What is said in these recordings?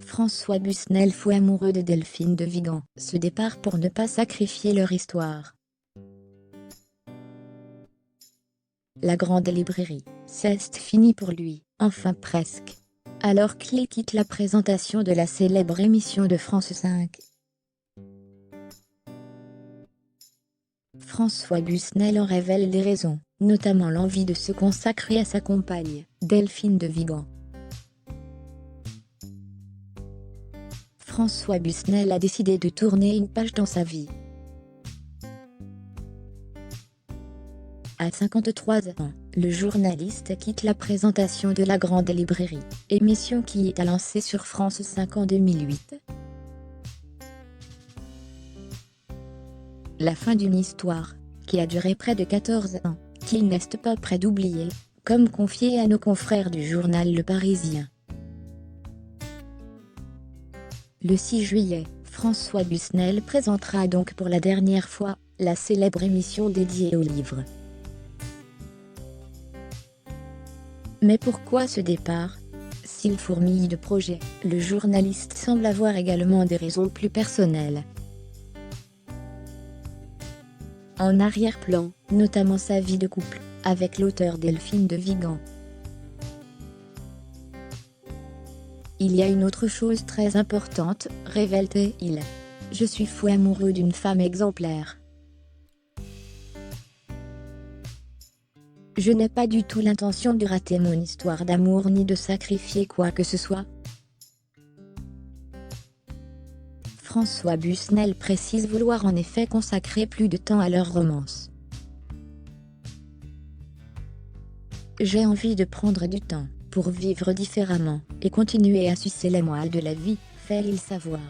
François Busnel fou amoureux de Delphine de Vigan se départ pour ne pas sacrifier leur histoire. La grande librairie, c'est fini pour lui, enfin presque. Alors qu'il quitte la présentation de la célèbre émission de France 5. François Busnel en révèle les raisons, notamment l'envie de se consacrer à sa compagne, Delphine de Vigan. François Busnel a décidé de tourner une page dans sa vie. À 53 ans, le journaliste quitte la présentation de la grande librairie, émission qui est lancée sur France 5 en 2008. La fin d'une histoire, qui a duré près de 14 ans, qu'il n'est pas prêt d'oublier, comme confié à nos confrères du journal Le Parisien. Le 6 juillet, François Busnel présentera donc pour la dernière fois, la célèbre émission dédiée au livre. Mais pourquoi ce départ? S'il fourmille de projets, le journaliste semble avoir également des raisons plus personnelles. En arrière-plan, notamment sa vie de couple, avec l'auteur Delphine de Vigan. Il y a une autre chose très importante, révèle-t-il. Je suis fou amoureux d'une femme exemplaire. Je n'ai pas du tout l'intention de rater mon histoire d'amour ni de sacrifier quoi que ce soit. François Busnel précise vouloir en effet consacrer plus de temps à leur romance. J'ai envie de prendre du temps, pour vivre différemment, et continuer à sucer les moelles de la vie, fait-il savoir.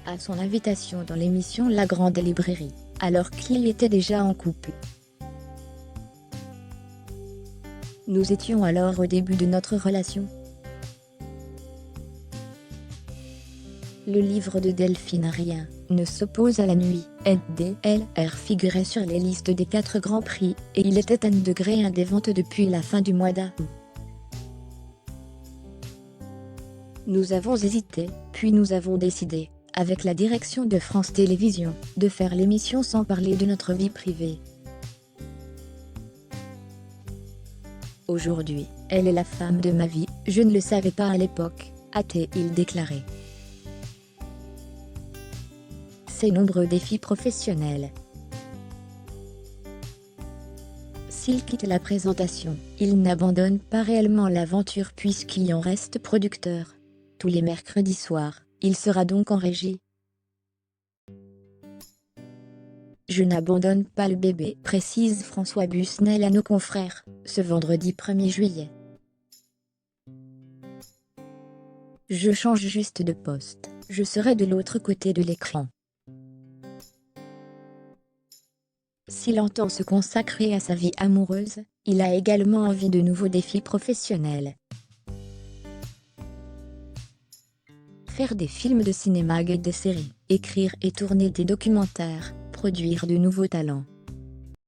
À son invitation dans l'émission La Grande Librairie, alors qu'il était déjà en couple. Nous étions alors au début de notre relation. Le livre de Delphine Rien ne s'oppose à la nuit, DLR figurait sur les listes des 4 grands prix, et il était à degré 1 des ventes depuis la fin du mois d'août. Nous avons hésité, puis nous avons décidé, avec la direction de France Télévisions, de faire l'émission sans parler de notre vie privée. Aujourd'hui, elle est la femme de ma vie, je ne le savais pas à l'époque, a-t-il déclaré. Ses nombreux défis professionnels. S'il quitte la présentation, il n'abandonne pas réellement l'aventure puisqu'il en reste producteur. Tous les mercredis soirs, il sera donc en régie. Je n'abandonne pas le bébé, précise François Busnel à nos confrères, ce vendredi 1er juillet. Je change juste de poste, je serai de l'autre côté de l'écran. S'il entend se consacrer à sa vie amoureuse, il a également envie de nouveaux défis professionnels. Faire des films de cinéma et des séries, écrire et tourner des documentaires, produire de nouveaux talents.